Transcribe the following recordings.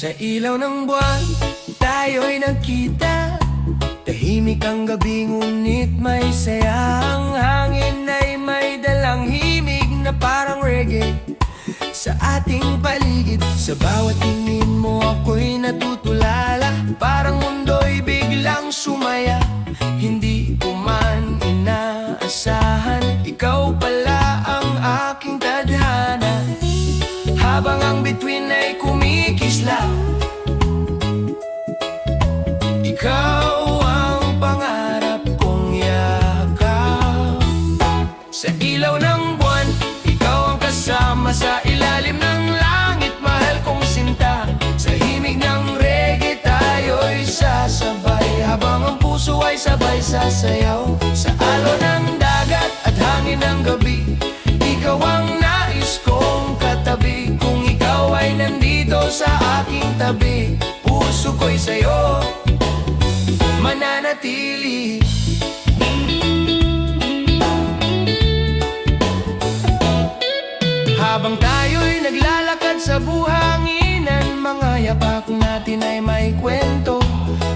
Sa ilaw ng buwan, tayo'y nagkita. Tahimik ang gabi, ngunit may saya. Ang hangin ay may dalang himig na parang reggae sa ating paligid. Sa bawat tingin mo ako'y natutulala, parang mundo'y biglang sumaya. Hindi ko man inaasahan, ikaw pala ang aking tadhana. Habang ang bituin ay kumikislap, ikaw ang pangarap kong yakap. Sa ilaw ng buwan, ikaw ang kasama. Sa ilalim ng langit, mahal kong sinta. Sa himig ng reggae, tayo'y sasabay. Habang ang puso ay sabay sasayaw. Sa alon ng dagat at hangin ng gabi, ikaw ang nais kong katabi. Kung ikaw ay nandito sa aking tabi, puso ko'y sa'yo mananatili. Habang tayo'y naglalakad sa buhanginan, mga yapak natin ay may kwento.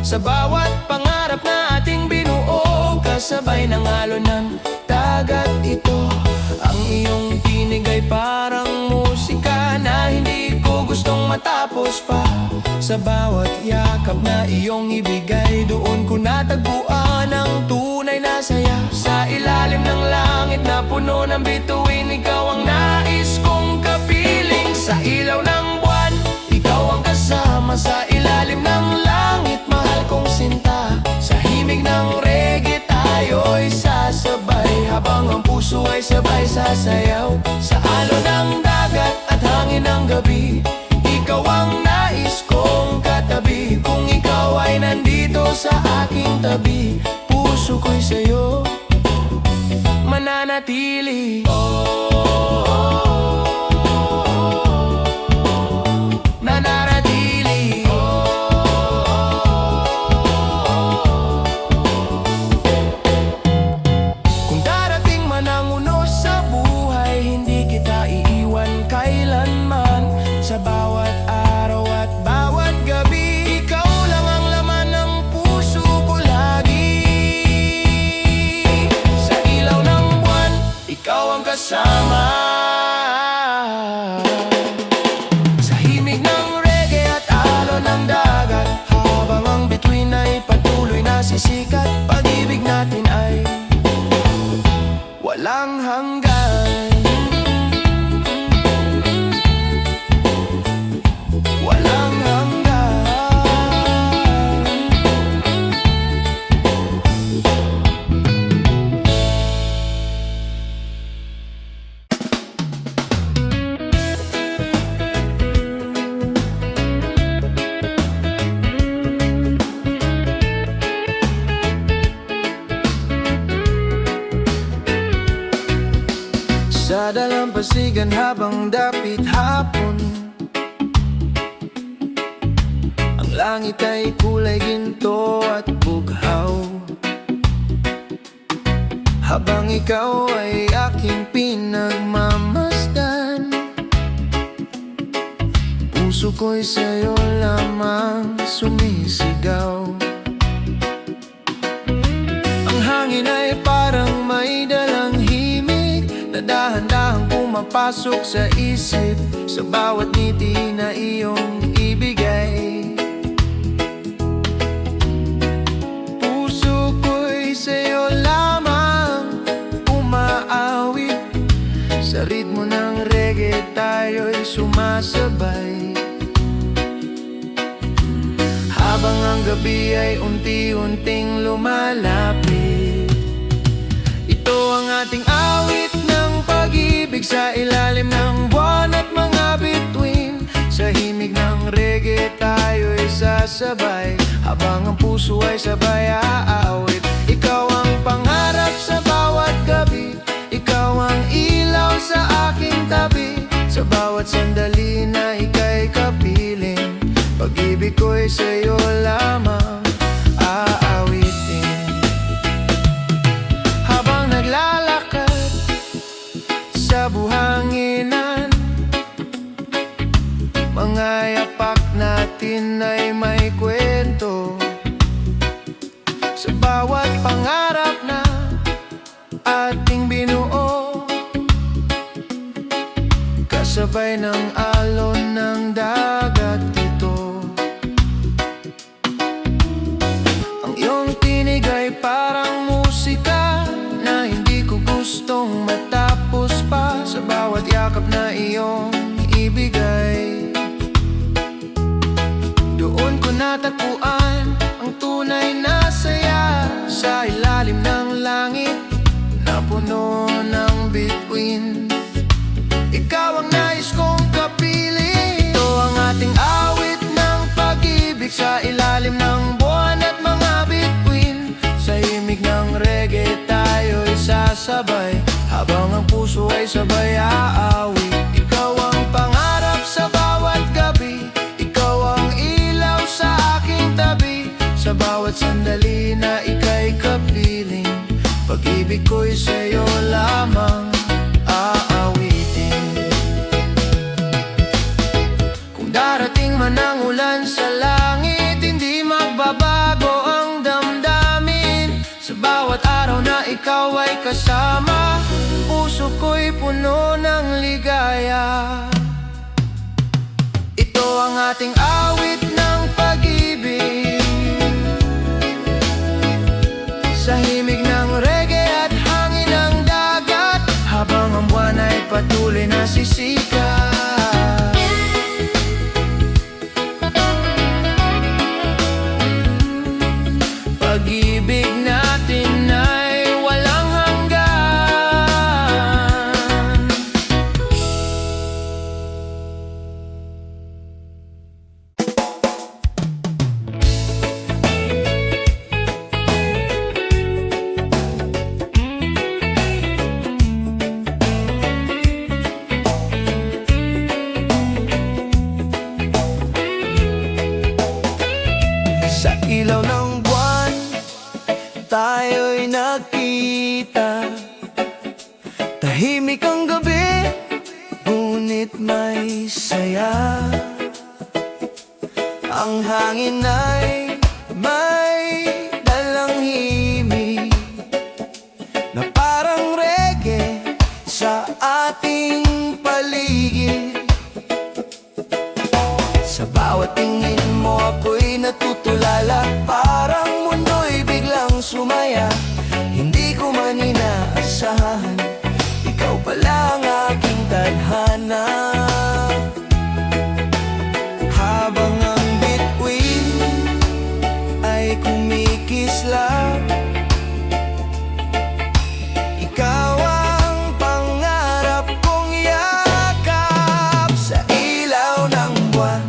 Sa bawat pangarap na ating binuo, kasabay ng alon ng dagat ito. Ang iyong tinig ay parang musika na hindi ko gustong matapos pa. Sa bawat yakap na iyong ibigay, doon ko natagpuan ang tunay na saya. Sa ilalim ng langit na puno ng bituin, ikaw ang nais kong kapiling. Sa ilaw ng buwan, ikaw ang kasama. Sa ilalim ng langit, mahal kong sinta. Sa himig ng reggae, tayo'y sasabay. Habang ang puso ay sabay sasayaw. Sa alon ng dagat at hangin ng gabi, ikaw ang nais kong katabi. Kung ikaw ay nandito sa aking tabi, puso ko'y sa'yo mananatili. Nananatili. Kung darating man ang unos sa buhay, hindi kita iiwan kailanman. Sa bawat araw at bawat gabi, ikaw lang ang laman ng puso ko lagi. Sa ilaw ng buwan, ikaw ang kasama. Sa himig ng reggae at alon ng dagat, habang ang bituin ay patuloy na sisikat, pag-ibig natin ay walang hanggan. Walang hanggan. Sa dalampasigan habang dapit hapon, ang langit ay kulay ginto at bughaw. Habang ikaw ay aking pinagmamasdan, puso ko'y sa'yo lamang sumisigaw. Ang hangin ay parang may dalang himig na dahan-dahang pumapasok sa isip. Sa bawat ngiti na iyong ibigay, puso ko'y sa'yo lamang umaawit. Sa ritmo ng reggae, tayo'y sumasabay. Habang ang gabi ay unti-unting lumalapit, ito ang ating awit ng pag-ibig. Sa ilalim ng buwan at mga bituin, sa himig ng reggae, tayo'y sasabay. Habang ang puso ay sabay aawit, ikaw ang pangarap sa bawat gabi, ikaw ang ilaw sa aking tabi. Sa bawat sandali na ika'y kapiling, pag-ibig ko'y sa'yo lamang aawitin. Habang naglalakad sa buhanginan, mga yapak natin ay may kwento. Sa bawat pangarap na ating binuo, kasabay ng alon ng dagat ito. Ang iyong tinig ay parang musika na hindi ko gustong matapos pa. Sa bawat yakap na iyong ibigay, doon ko natagpuan ang tunay na saya. Sa ilalim ng langit na puno ng bituin, ikaw ang nais kong kapiling. Ito ang ating awit ng pag-ibig sa ilalim ng buwan at mga bituin. Sa himig ng reggae tayo'y sasabay, habang ang puso ay sabay aawit. Ikaw ang pangarap sa bawat gabi, ikaw ang ilaw sa aking tabi. Sa bawat sandali na ika'y kapiling, pag-ibig ko'y sa'yo lamang aawitin. Kung darating man ang ulan sa langit, hindi magbabago ang damdamin. Sa bawat araw na ikaw ay kasama, puso ko'y puno ng ligaya. Ito ang ating awit ng pag-ibig, sa himig ng reggae at hangin ng dagat, habang ang buwan ay patuloy na sisikat. Pag-ibig natin ay walang hanggan. Sa ilaw ng buwan tayo'y nagkita, tahimik ang gabi, ngunit may saya. Ang hangin ay may dalang himig na parang reggae sa ating paligid. Sa bawat tingin mo ako'y natutulala, parang mundo'y biglang sumaya. Hindi ko man inaasahan, ikaw pala ang aking tadhana. Habang ang bituin ay kumikislap, ikaw ang pangarap kong yakap. Sa ilaw ng buwan,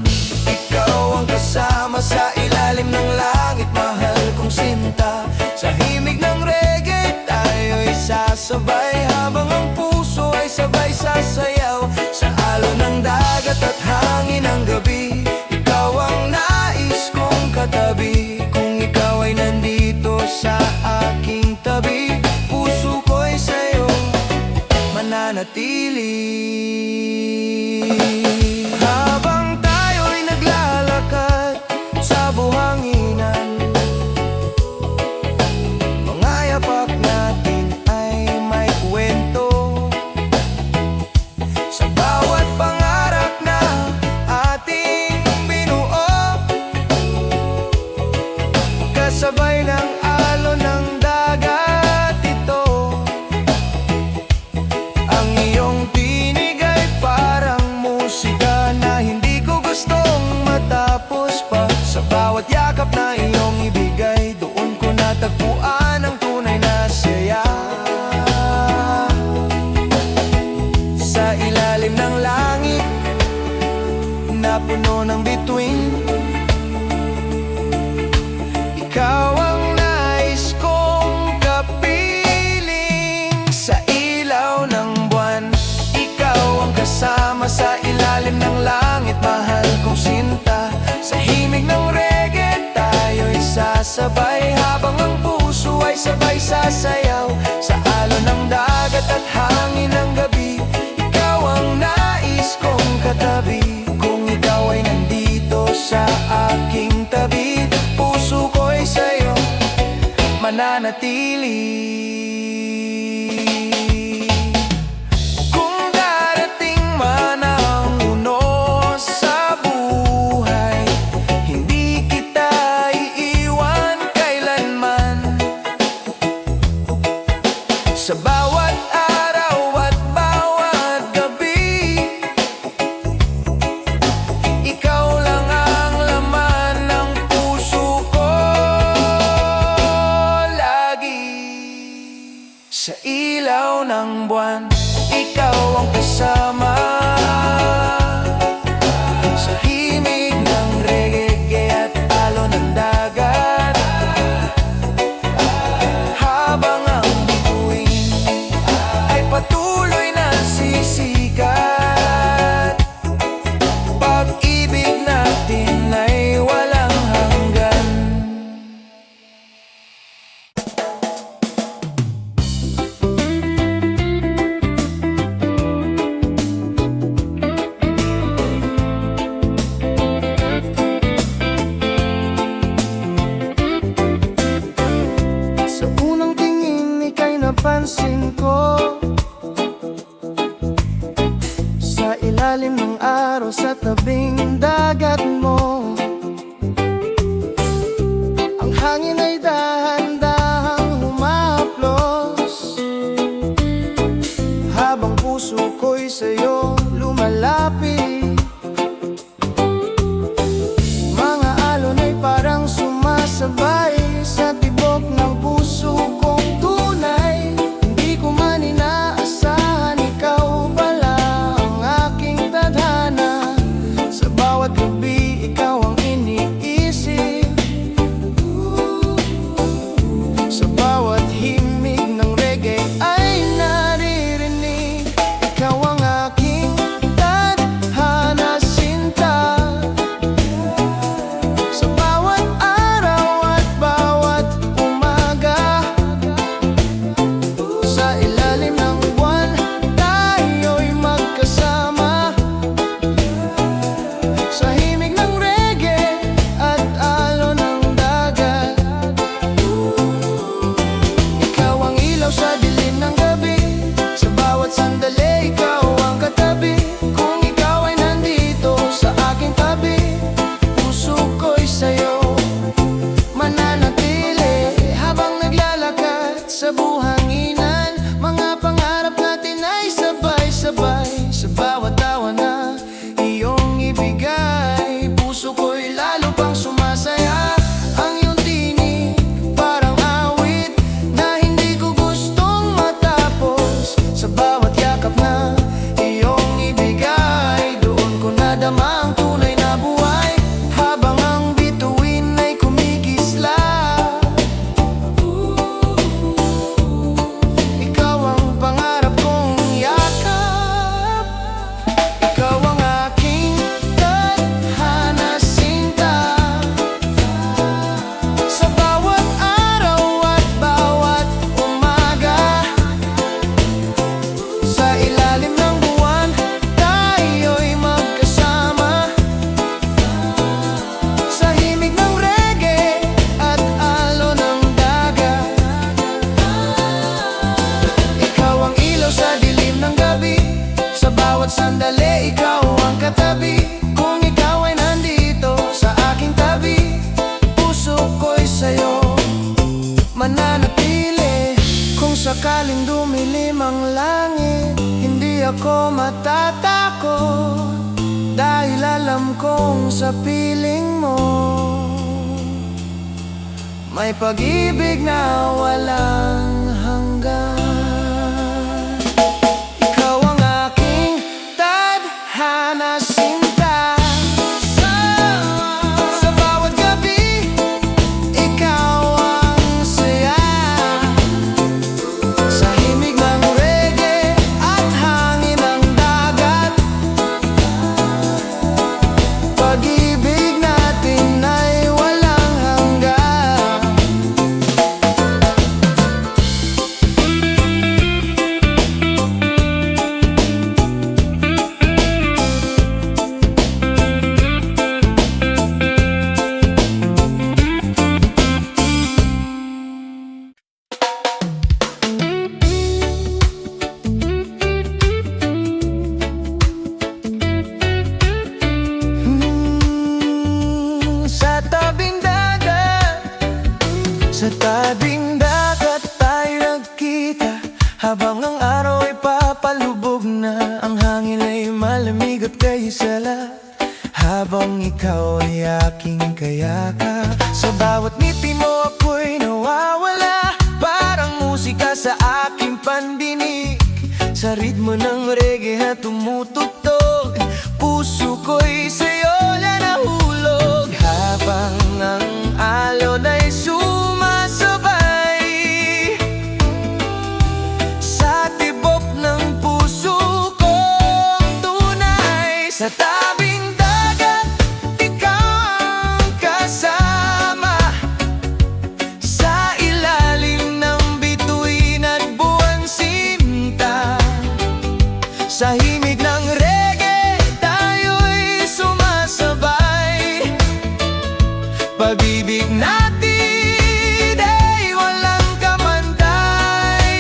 ikaw ang kasama sa ilalim ng langit, mahal kong sinta. Sa himig ng reggae tayo'y sasabay, habang ang puso ay sabay sasayaw. Sa alon ng dagat at hangin ng gabi, ikaw ang nais kong katabi. Kung ikaw ay nandito sa aking tabi, puso ko'y sa'yo mananatili. Habang tayo'y naglalakad sa buhanginan, mga yapak natin ay may kwento. Sa bawat pangarap na ating binuo, kasabay ng alon ng dagat ito. Ang iyong tinig ay parang musika na hindi ko gustong matapos pa. Sa bawat yakap na iyong ibigay, doon ko natagpuan ang tunay na saya. Sa ilalim ng langit na puno ng bituin, ikaw ang nais kong kapiling. Sa ilaw ng buwan, ikaw ang kasama sa ilalim ng langit, mahal kong sinta. Sa himig ng reggae tayo'y sasabay, habang ang puso ay sabay sasayaw. Sa alon ng dagat at hangin ng gabi, ikaw ang nais kong katabi. Kung ikaw ay nandito sa aking mananatili. Kung darating man ang unos sa buhay, hindi kita iiwan kailanman. Sa bawat araw at bawat gabi, ikaw lang ang laman ng puso ko lagi. Sa ilaw ng buwan, ikaw ang kasama. Sa himig ng reggae at alon ng dagat, habang ang bituin ay patuloy na sisikat, pag-ibig natin ay walang hanggan. Sa unang tingin ika'y napansin ko, sa ilalim ng araw sa tabing dagat mo. Ang hangin ay dahan-dahang humahaplos, habang puso ko'y sa'yo lumalapit. Mga alon ay parang sumasabay sa tibok ng puso kong tunay. Hindi ko man inaasahan, ikaw pala ang aking tadhana. Sa bawat gabi, ikaw ang iniisip. Sa bawat himig ng reggae ay naririnig. Ikaw ang aking tadhana, sinta. Sa bawat araw at bawat umaga, sa ilalim ng buwan, tayo'y magkasama. Sa himig ng reggae at alon ng dagat, ikaw ang ilaw sa dilim ng gabi. Sa bawat sandali, ikaw ang katabi. Kung ikaw ay nandito sa aking tabi, puso ko'y sa'yo mananatili. Habang naglalakad sa buhanginan, mga pangarap natin ay sabay-sabay. Sa bawat tawa na iyong ibigay, puso ko'y lalo pang sumasaya. Ang iyong tinig parang awit na hindi ko gustong matapos. Sa bawat yakap na iyong ibigay, doon ko nadama ang tunay na buhay. Habang ang bituin ay kumikislap, ikaw ang pangarap kong yakap. Ikaw ang aking tadhana, sinta. Sa bawat araw at bawat umaga, sa ilalim ng buwan, tayo'y magkasama. Sa himig ng reggae at alon ng dagat, ikaw ang ilaw sa dilim ng gabi. Sa bawat sandali, ikaw ang katabi. Kung ikaw ay nandito sa aking tabi, puso ko'y sa'yo mananatili. Kung sakaling dumilim ang langit, hindi ako matatakot, dahil alam kong sa piling mo may pag-ibig na walang hanggan. Ikaw ang aking tadhana, sinta. Sa bawat gabi, ikaw ang saya. Sa himig ng reggae at hangin ng dagat, pag-ibig natin ay walang hanggan. Sa tabing dagat tayo nagkita, habang ang araw ay papalubog na. Ang hangin ay malamig at kayo sala, habang ikaw ay aking kayakap. Sa bawat ngiti mo ako'y nawawala, parang musika sa aking pandinig. Sa ritmo ng reggae na tumutugtog, puso ko'y sa'yo na nahulog. Habang ang alon ay sumasabay sa tibok ng puso kong tunay. Sa tabing dagat, ikaw ang kasama, sa ilalim ng bituin at buwan sinta. Sa himig ng reggae, tayo'y sumasabay. Pag-ibig natin ay walang kamantay.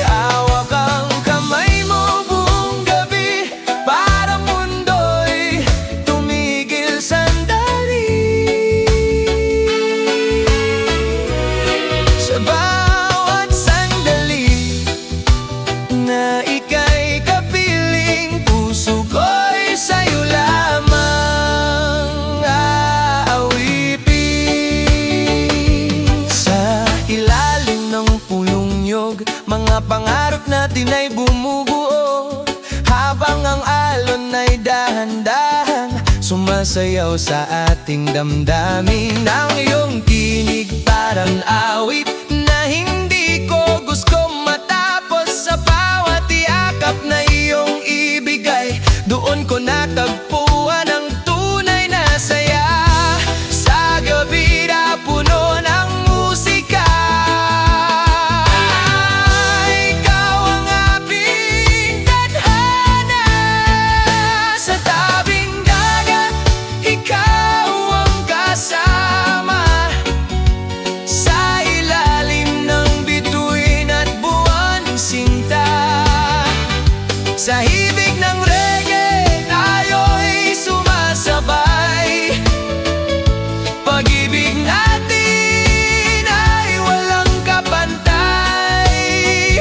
Hawak ang kamay mo buong gabi, para mundo'y tumigil sandali. Sa bawat sandali na ika'y kapiling, puso ko'y sa'yo lamang aawitin. Sa ilalim ng pulong niyog, mga pangarap natin ay bumubuo, habang ang alon ay dahan-dahan sumasayaw sa ating damdamin. Ang iyong tinig parang awit na hindi ko gusto matapos. Sa bawat yakap na iyong ibigay, doon ko natagpuan ang tunay na saya. Sa gabi na puno ng musika, ikaw ang aking tadhana. Sa tabing dagat, ikaw ang kasama, sa ilalim ng bituin at buwan sinta. Sa hibig ng reggae, tayo'y sumasabay. Pag-ibig natin ay walang kapantay.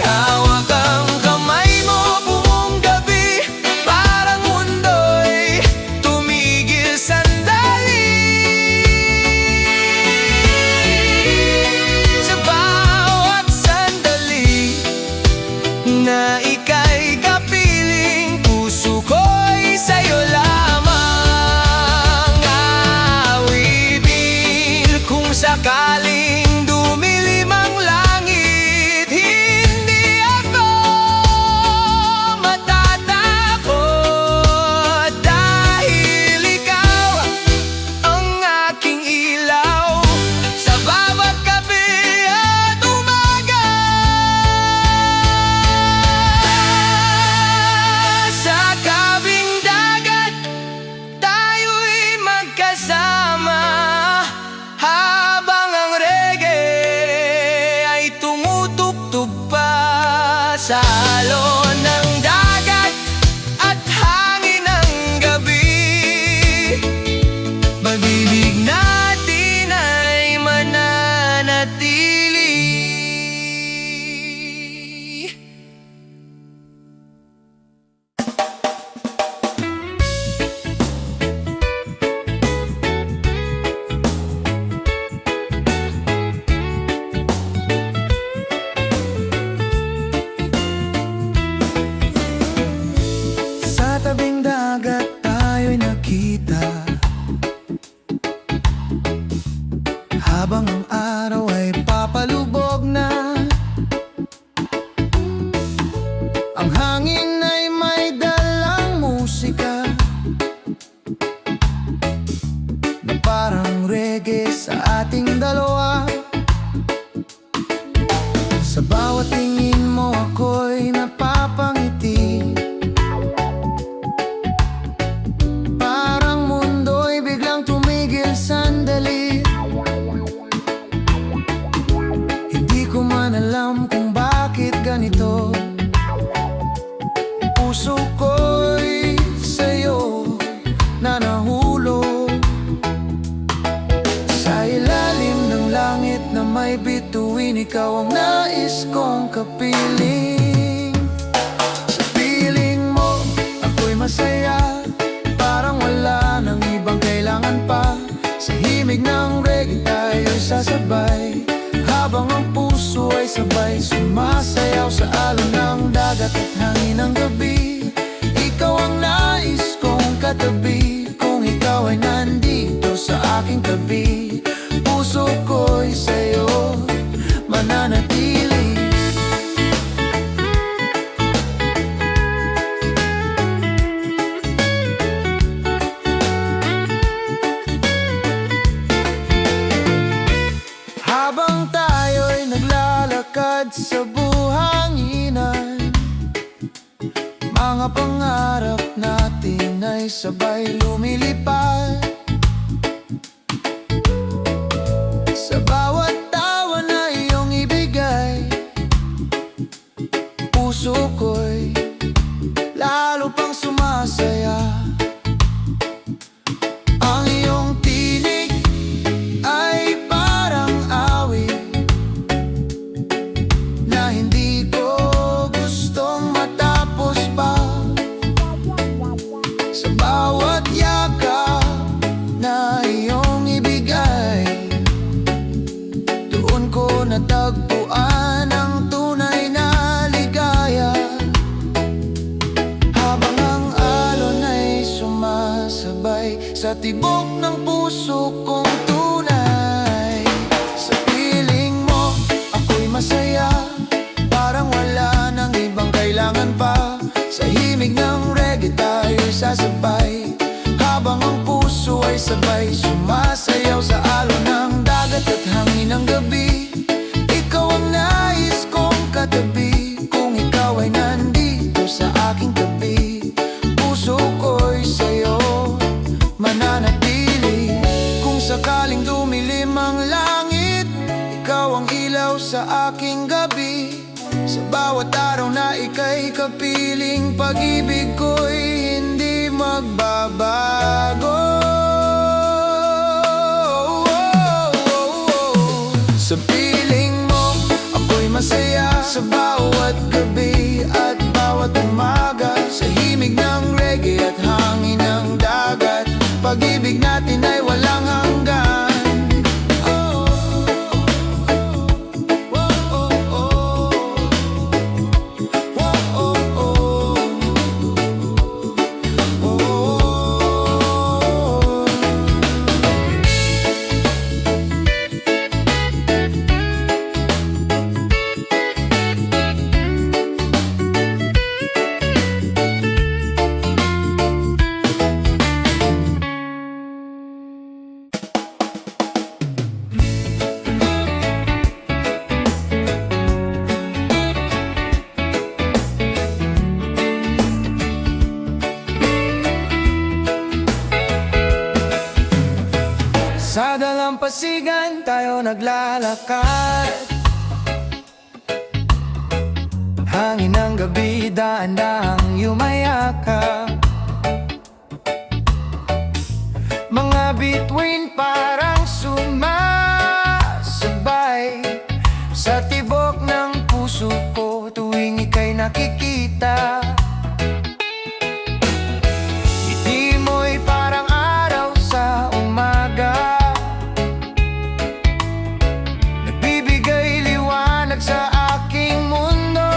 Hawak ang kamay mo buong gabi, parang mundo'y tumigil sandali. Sa bawat sandali na ika'y kapiling, puso ko'y sa'yo lamang aawitin. Kung sakaling dumilim ang langit, hindi ako matatakot, dahil ikaw ang aking ilaw sa bawat gabi at umaga. Sa tabing dagat, tayo'y magkasama, habang ang reggae ay tumutugtog pa. Sa alon ng dagat at hangin ng gabi, pag-ibig natin ay mananatili. Sa tabing dagat tayo'y nakita, habang ang araw ay papalubog na. Ang hangin ay may dalang musika na parang reggae sa ating dalawa. Sa bawat tingin mo ako'y napapangiti, parang mundo'y biglang tumigil sandali. Hindi ko man alam kung bakit ganito, puso ko'y sa'yo na nahulog. Sa ilalim ng may bituin, ikaw ang nais kong kapiling. Sa piling mo, ako'y masaya, parang wala nang ibang kailangan pa. Sa himig ng reggae tayo'y sasabay, habang ang puso ay sabay sumasayaw sa alon ng dagat at hangin ng gabi. Ikaw ang nais kong katabi, kung ikaw ay nandito sa aking tabi. Puso ko'y sa'yo mananatili. Habang tayo'y naglalakad sa buhanginan, mga pangarap natin ay sabay lumilipad. Sa bawat tawa na iyong ibigay, puso ko'y lalo pang sumasaya. Ang iyong tinig ay parang awit na hindi ko gustong matapos pa. Sa bawat yakap na iyong ibigay, doon ko natagpuan ang tunay na ligaya. Habang ang alon ay sumasabay sa tibok ng puso kong tunay. Sa piling mo, ako'y masaya, parang wala nang ibang kailangan pa. Sa himig ng reggae tayo'y sasabay, habang ang puso ay sabay sumasayaw sa alon ng dagat at hangin ng gabi. Ikaw ang nais kong katabi, kung ikaw ay nandito sa aking tabi. Puso ko'y sa'yo mananatili. Kung sakaling dumilim ang langit, ikaw ang ilaw sa aking gabi. Sa bawat araw na ika'y kapiling, pag-ibig ko'y hindi magbabago. Sa piling mo, ako'y masaya, sa bawat gabi at bawat umaga. Sa himig ng reggae at hangin ng dagat, pag-ibig natin ay walang hanggan. Sa dalampasigan tayo naglalakad, hangin ng gabi daan-daang yumayakap. Mga bituin parang sumasabay sa tibok ng puso ko tuwing ika'y nakikita. Ngiti mo'y parang araw sa umaga, sa aking mundo.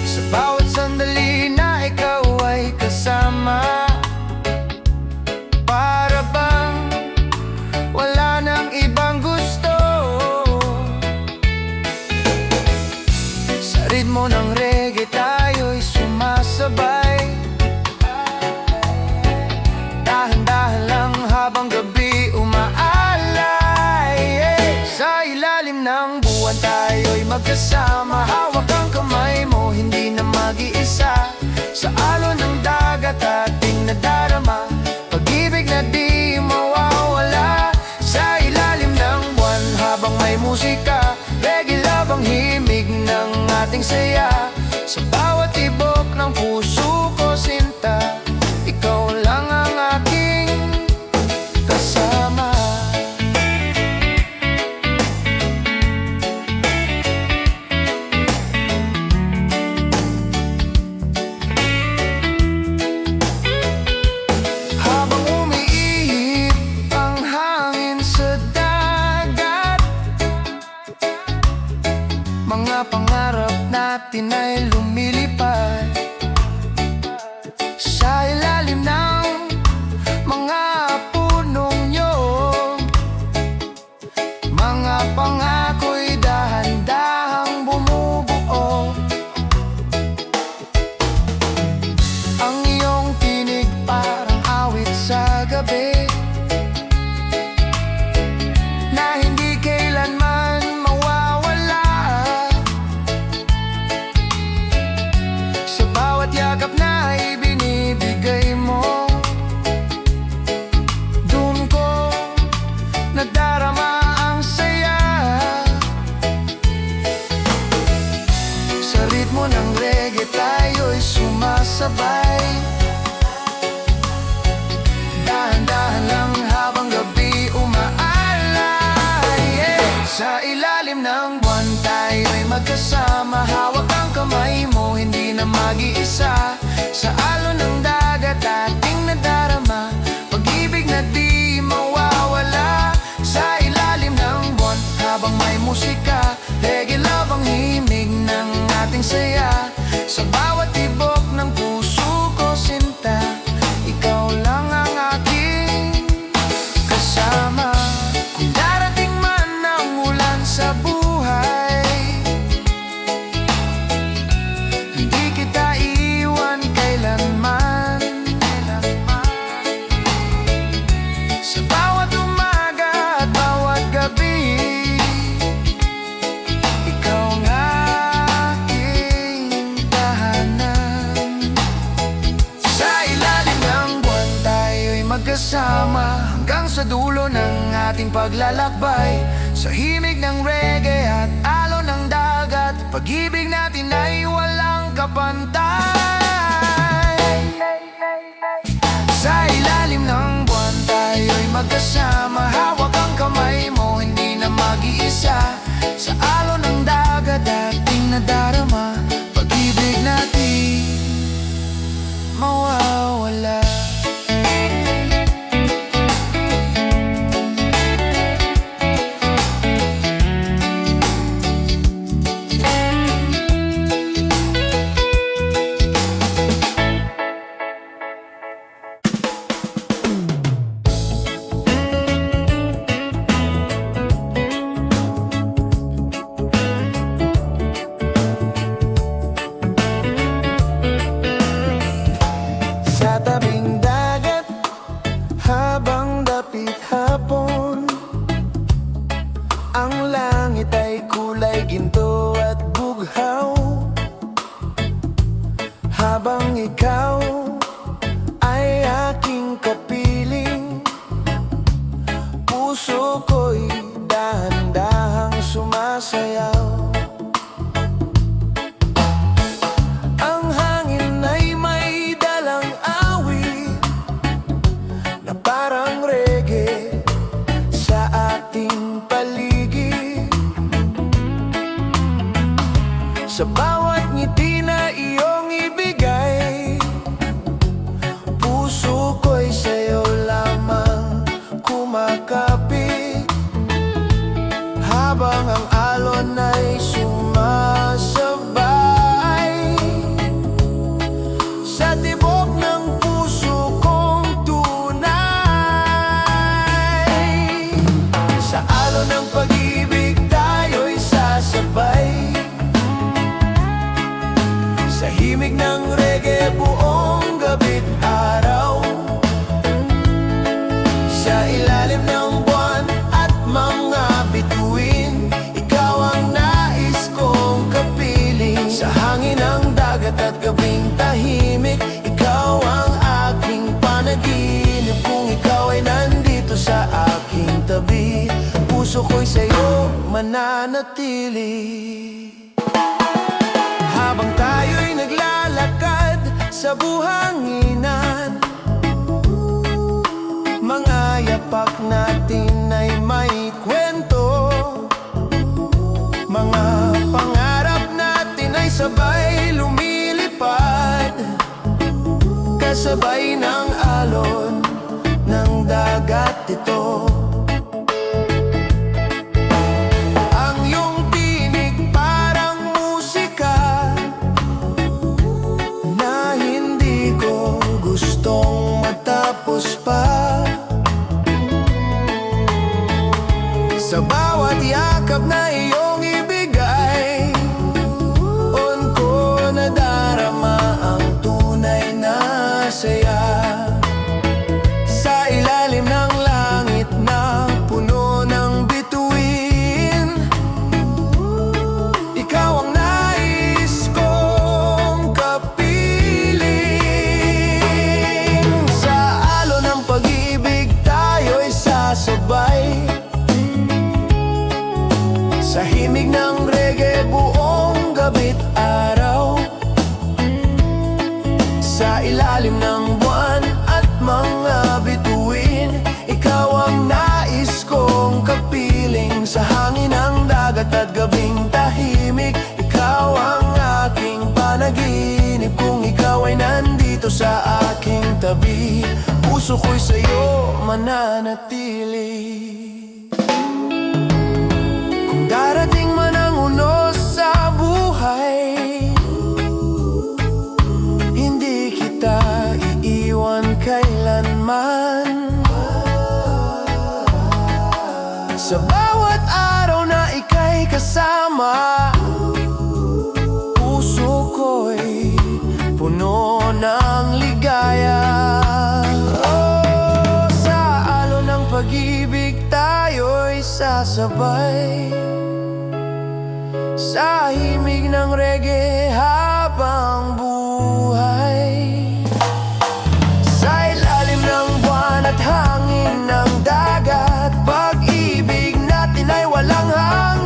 Sa bawat sandali na ikaw ay kasama, para bang wala nang ibang gusto. Sa ritmo ng reggae tayo'y sumasabay, dahan-dahan lang habang gabi umaalay. Sa ilalim ng buwan tayo'y magkasama, hawak ang kamay mo, hindi na mag-iisa. Sa alon ng dagat ating nadarama, pag-ibig na di mawawala. Sa ilalim ng buwan habang may musika, reggae love ang himig ng ating saya. Sa bawat tibok ng puso ko sinta, ikaw lang ang aking kasama. mga pangarap natin ay lumilipad sa ilalim ng mga punong nyog. Mga pangako'y dahan-dahang bumubuo. Ang iyong tinig parang awit sa gabi na hindi kailanman mawawala. Sa bawat yakap na ibinibigay mo, dun ko nadarama ang saya. Sa ritmo ng reggae tayo'y sumasabay, dahan-dahan lang habang gabi umaalay. Sa ilalim ng buwan tayo'y magkasama, hawak ang kamay mo, hindi na mag-iisa. Sa alon ng dagat ating nadarama, pag-ibig na di mawawala. Sa ilalim ng buwan habang may musika, reggae love ang himig ng ating saya. Sa bawat tibok ng puso ko sinta, ikaw lang ang aking kasama. Kung darating man ang ulan sa buhay, hindi kita iwan kailanman. Sa bawat umaga at bawat gabi, ikaw ang aking tahanan. Sa ilalim ng buwan tayo'y magkasama hanggang sa dulo ng ating paglalakbay. Sa himig ng reggae at alon ng dagat, pag-ibig natin ay walang kapantay. Sa ilalim ng buwan tayo'y magkasama, hawak ang kamay mo, hindi na mag-iisa. Sa alon ng dagat ating nadarama, pag-ibig natin mawawala. Sa tabing dagat, habang dapit hapon, ang langit ay kulay ginto at bughaw. Habang ikaw ay aking kapiling, puso ko'y dahan-dahang sumasayaw. Ang hangin ay may dalang awit na parang reggae sa ating paligid. Sa bawat ngiti na iyong ibigay, puso ko'y sa'yo lamang kumakapit. Habang ang alon ay sumasabay, sa tibok ng puso kong tunay. Sa alon ng pag-ibig tayo'y sasabay, sa himig ng reggae buong gabi't araw. Sa ilalim ng buwan at mga bituin, ikaw ang nais kong kapiling. Sa hangin ng dagat at gabing tahimik, ikaw ang aking panaginip. Kung ikaw ay nandito sa aking tabi, puso ko'y sa'yo mananatili. Habang tayo'y naglalakad sa buhanginan, mga yapak natin ay may kwento. Mga pangarap natin ay sabay lumilipad, kasabay ng alon ng dagat ito. Ang iyong tinig parang Sa bawat yakap na iyong ibigay, on ko nadarama ang tunay na saya. Sa ilalim ng langit na puno ng bituin, ikaw ang nais kong kapiling. Sa alon ng pag-ibig tayo'y sasabay, sa himig ng reggae buong gabi't araw. Sa ilalim ng buwan at mga bituin, ikaw ang nais kong kapiling. Sa hangin ng dagat at gabing tahimik, ikaw ang aking panaginip. Kung ikaw ay nandito sa aking tabi, puso ko'y sa'yo mananatili. Kung darating man ang unos sa buhay, hindi kita iiwan kailanman. Sa bawat araw na ika'y kasama, puso ko'y puno ng ligaya. Oh, sa alon ng pag-ibig tayo'y sasabay, sa himig ng reggae habang buhay. Sa ilalim ng buwan at hangin ng dagat, pag-ibig natin ay walang hanggan.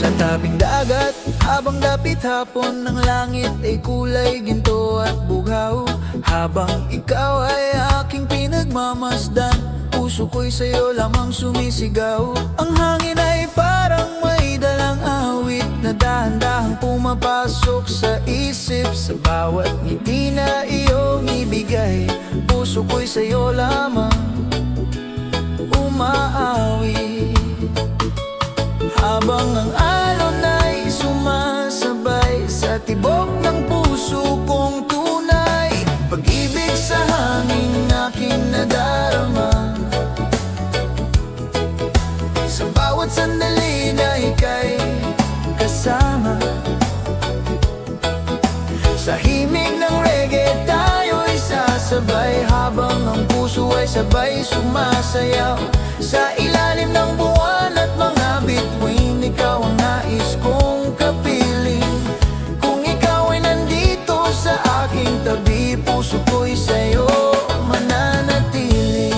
Sa tabing dagat, habang dapit hapon, ng langit ay kulay ginto at bughaw. Habang ikaw ay aking pinagmamasdan, puso ko'y sa'yo lamang sumisigaw. Ang hangin ay parang may dalang awit na dahan-dahang pumapasok sa isip. Sa bawat ngiti na iyong ibigay, puso ko'y sa'yo lamang umaawi. Habang ang alon ay sumasabay sa tibok ng puso kong tunay, pag-ibig sa hangin aking nadarama. Sa bawat sandali na ika'y kasama, sa himig ng reggae tayo'y sasabay, habang ang puso ay sabay sumasayaw. Sa ilalim ng buwan at mga bituin, ikaw ang nais kong kapiling. Kung ikaw ay nandito sa aking tabi, puso ko'y sa'yo mananatili.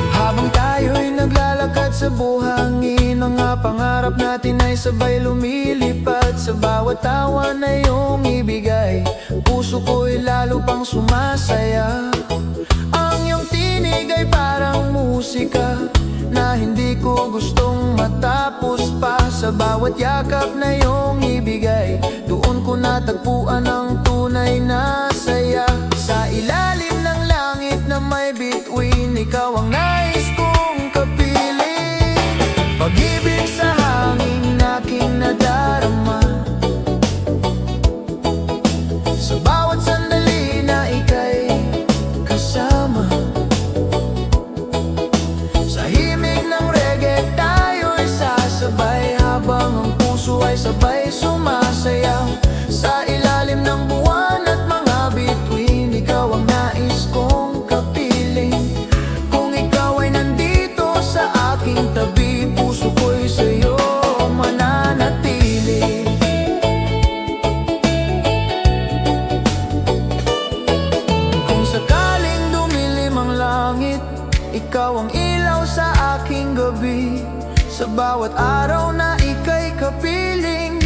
Habang tayo'y naglalakad sa buhangin, mga pangarap natin ay sabay lumilipad. Sa bawat tawa na iyong ibigay, puso ko'y lalo pang sumasaya. Ang iyong tinig ay parang musika na hindi ko gustong matapos pa. Sa bawat yakap na iyong ibigay, doon ko natagpuan ang tunay na saya. Sa ilalim ng langit na may bituin, ikaw ang nais kong kapiling. Pag-ibig sa hangin aking nadarama, sa bawat sandali na ika'y kasama. Sa himig ng reggae tayo'y sasabay, habang ang puso ay sabay sumasayaw. Sa ilalim ng buwan at mga bituin, ikaw ang nais kong kapiling. Kung ikaw ay nandito sa aking tabi, puso ko'y sa'yo mananatili. Kung sakaling dumilim ang langit, ikaw ang ilaw sa aking gabi. Sa bawat araw na ika'y kapiling,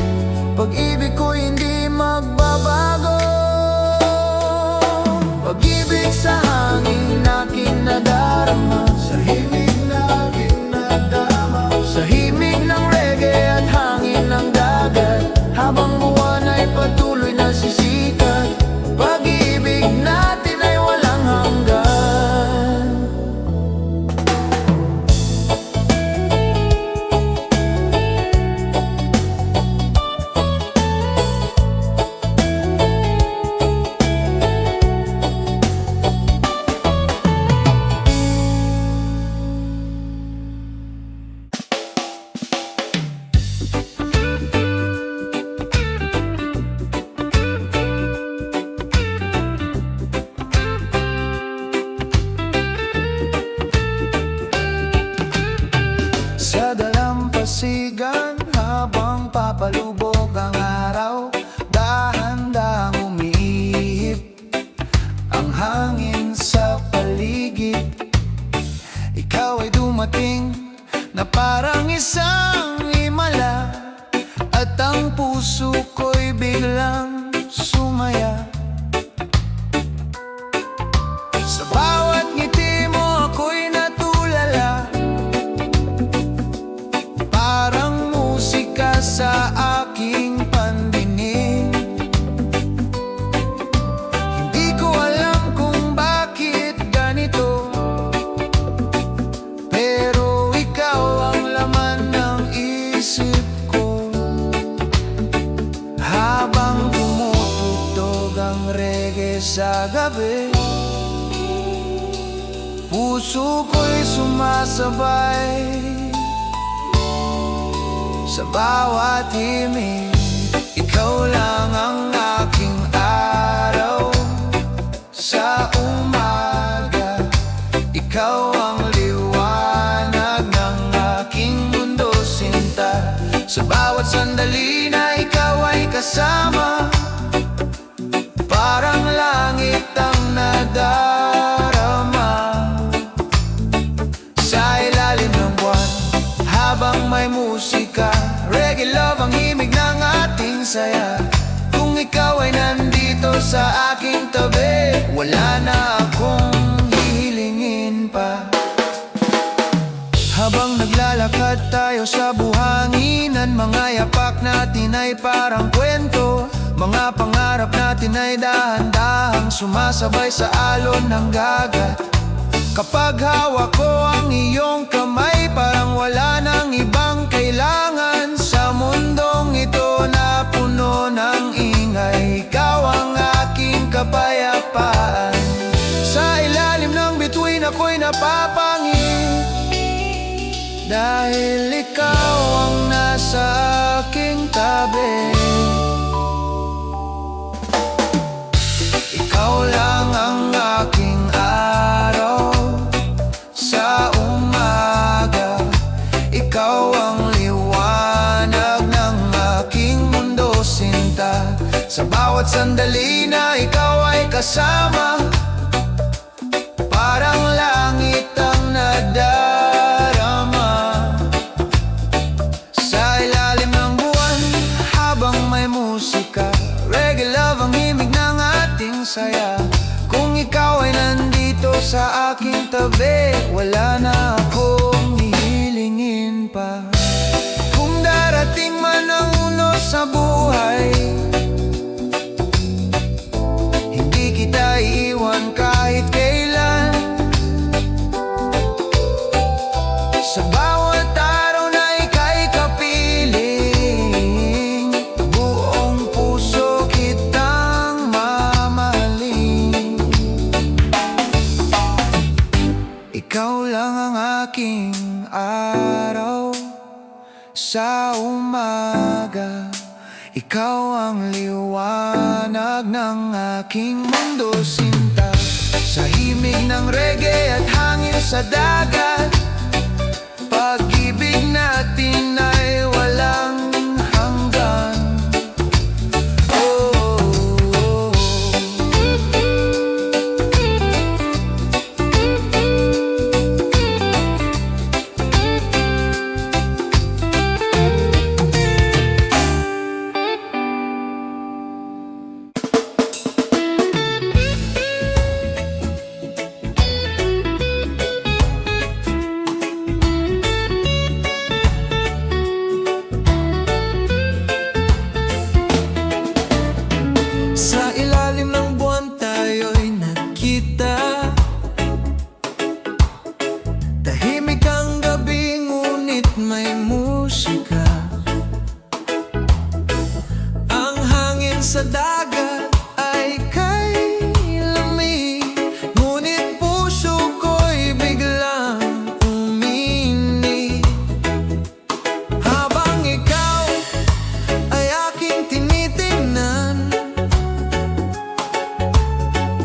sa aking pandinig. Hindi ko alam kung bakit ganito, pero ikaw ang laman ng isip ko. Habang tumutugtog ang reggae sa gabi, puso ko'y sumasabay sa bawat himig. Ikaw lang ang aking araw sa umaga. Ikaw ang liwanag ng aking mundo, sinta. Sa bawat sandali na ikaw ay kasama, parang langit ang nadarama. Sa ilalim ng buwan, habang may musika, reggae love ang himig ng ating saya. Kung ikaw ay nandito sa aking tabi, wala na akong hihilingin pa. Habang naglalakad tayo sa buhanginan, mga yapak natin ay parang kwento. Mga pangarap natin ay dahan-dahang sumasabay sa alon ng dagat. Kapag hawak ko ang iyong kamay, parang wala nang ibang kailangan sa mundong ito na puno ng ingay. Ikaw ang aking kapayapaan. Sa ilalim ng bituin ako'y napapangit, dahil ikaw ang nasa aking tabi. Ikaw lang ang aking araw sa umaga. Ikaw ang liwanag ng aking mundo, sinta. Sa bawat sandali na ikaw ay kasama, parang langit ang nadarama. Sa ilalim ng buwan, habang may musika, reggae love ang himig ng ating saya. Kung ikaw ay nandito sa aking tabi, wala na akong hihilingin pa. Kung darating man ang unos sa buhay, hindi kita iiwan kahit kailan. Sa bawat araw na ika'y kapiling, buong puso kitang mamahalin. Ikaw lang ang aking araw sa umaga. Ikaw ang liwanag ng aking mundo, sinta. Sa himig ng reggae at hangin sa dagat, pag-ibig natin ay walang hanggan. Oh, oh, oh. Sa ilalim ng buwan tayo'y nagkita. Tahimik ang gabi ngunit may musika. Ang hangin sa dagat ay kay lamig, ngunit puso ko'y biglang uminit. Habang ikaw ay aking tinitingnan,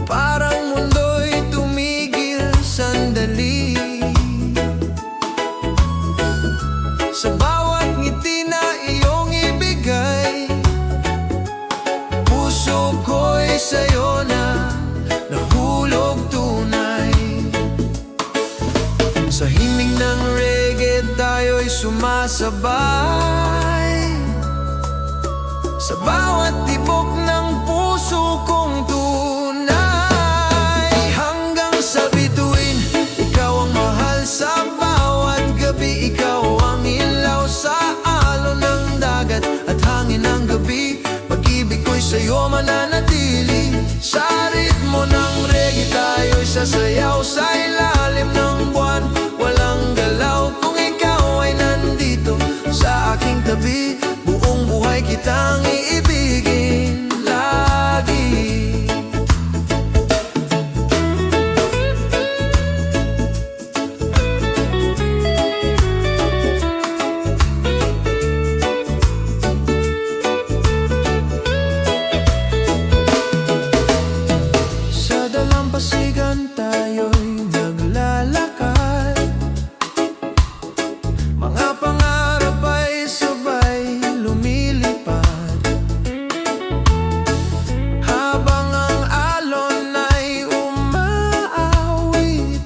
parang mundo'y tumigil sandali. Sa bawat ngiti na iyong ibigay, puso ko'y sa'yo na nahulog tunay. Sa himig ng reggae tayo'y sumasabay, sa bawat tibok ng puso kong tunay. Hanggang sa bituin, ikaw ang mahal sa bawat gabi. Ikaw ang ilaw sa alon ng dagat. sasayaw sa ilalim ng buwan. Walang galaw kung ikaw ay nandito sa aking tabi. Buong buhay kitang iibigin lagi. Sa dalampasigan tayo'y naglalakad, mga pangarap ay sabay lumilipad. Habang ang alon ay umaawit,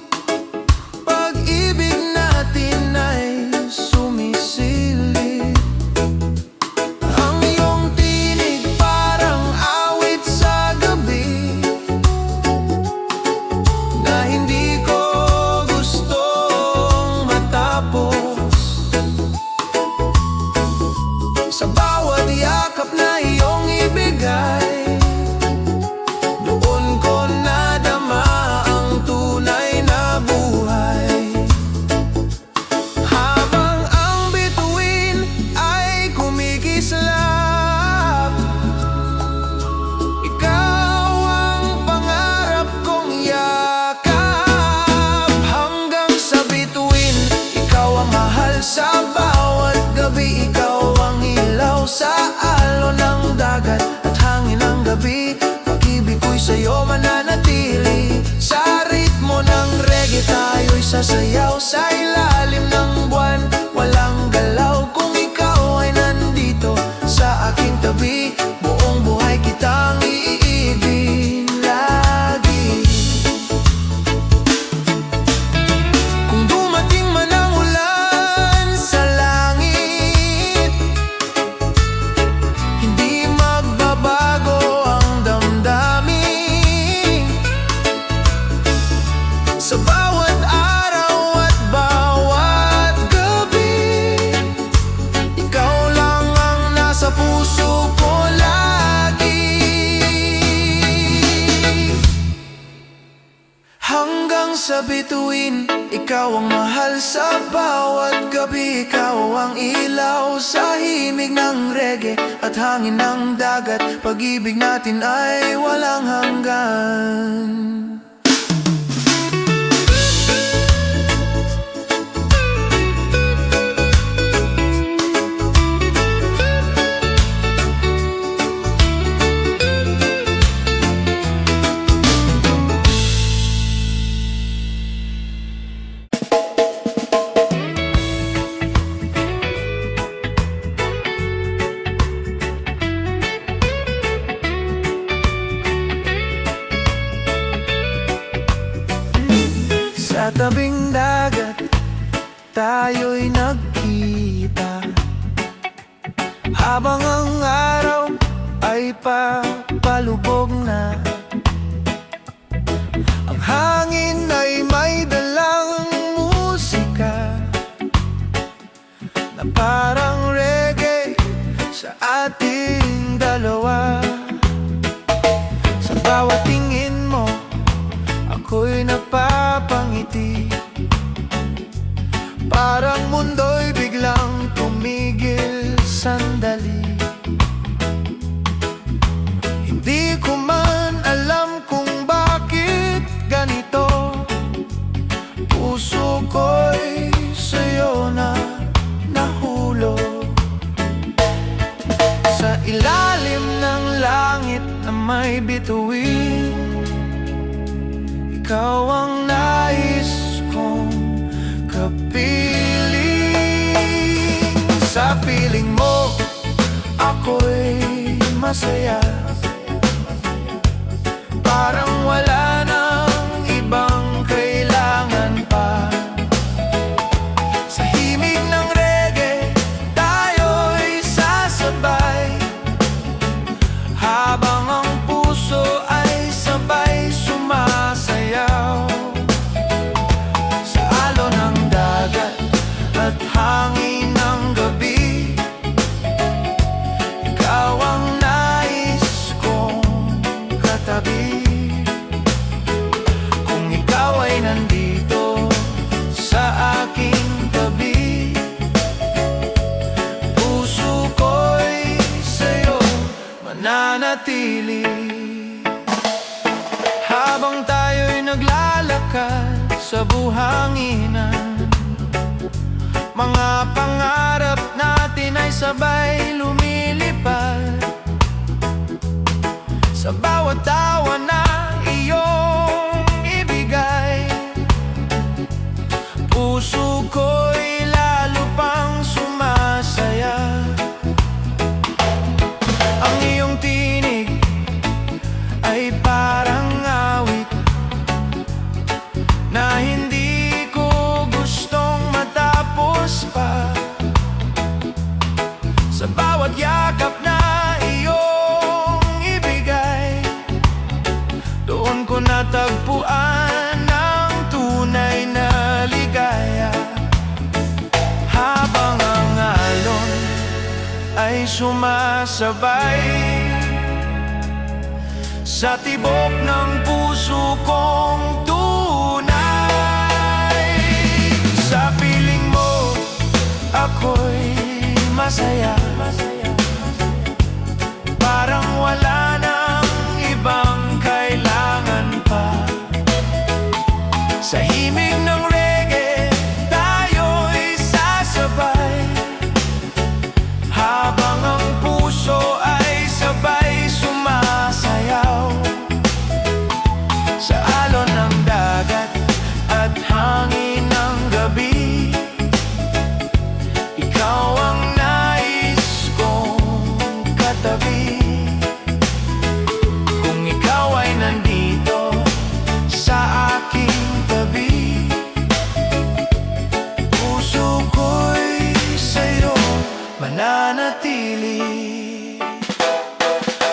pag-ibig natin ay sumisilip. Ang iyong tinig parang awit sa gabi na hindi ko gustong matapos. Sa bawat yakap na iyong ibigay, doon ko nadama ang tunay na buhay. Habang ang bituin ay kumikislap, ikaw ang pangarap kong yakap. Hanggang sa bituin, ikaw ang mahal sa bawat gabi. Ikaw ang ilaw sa alon ng dagat at hangin ng gabi. Pag-ibig ko'y sa'yo mananatili. Sa ritmo ng reggae tayo'y sasayaw sa ilalim ng buwan. Walang galaw kung ikaw ay nandito sa aking tabi. Buong buhay kitang iibig lagi. Kung dumating man ang ulan sa langit, hindi magbabago ang damdamin. Sa bawat araw at bawat gabi, ikaw lang ang nasa puso ko lagi. Hanggang sa bituin, ikaw ang mahal sa bawat gabi. Ikaw ang ilaw sa himig ng reggae at hangin ng dagat. Pag-ibig natin ay walang hanggan. Sa tabing dagat, tayo'y nagkita. Habang ang araw ay papalubog na, ang hangin ay may dalang musika na parang reggae sa ating dalawa. Sa bawat tingin mo, ako'y nagpapangiti. Parang mundo'y biglang tumigil sandali. Hindi ko man alam kung bakit ganito. Puso ko'y sa'yo na nahulog. Sa ilalim ng langit na may bituin, ikaw ang nais kong kapiling. Sa piling mo, ako'y masaya. Parang wala nang ibang kailangan pa. Sa himig ng reggae, tayo'y sasabay. Habang ang puso ay sabay sumasayaw. Sa alon ng dagat at hangin ng gabi, ikaw ang nais mananatili. Habang tayo'y naglalakad sa buhanginan, mga pangarap natin ay sabay lumilipad. Sa bawat tawa na iyong ibigay, puso ko'y lalo pang sumasaya. Ang iyong tinig ay parang awit na hindi ko gustong matapos pa. Sa bawat yakap na iyong ibigay, doon ko natagpuan ang tunay na ligaya. Habang ang alon ay sumasabay sa tibok ng puso kong tunay, sa piling mo ako'y masaya. Parang wala nang ibang kailangan pa. Sa himig ng reggae tayo'y sasabay, habang ang puso ay sabay sumasayaw. Sa alon ng dagat at hangin ng gabi, ikaw ang nais kong katabi. Kung ikaw ay nandito sa aking tabi, puso ko'y sa'yo mananatili.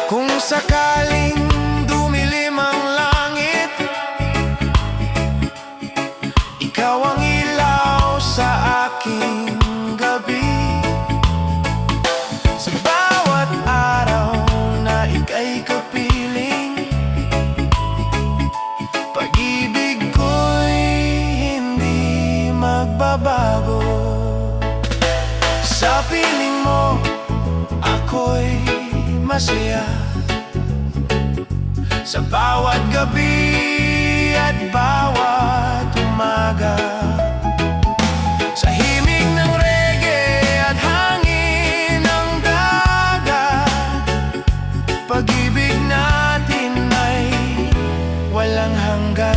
Kung sakaling dumilim ang langit, ikaw ang ilaw sa aking gabi. Sa bawat araw na ika'y kapiling, pag-ibig ko'y hindi magbabago. Sa piling mo ako'y masaya, sa bawat gabi at bawat umaga. Sa himig ng reggae at hangin ng dagat, pag-ibig natin ay walang hanggan.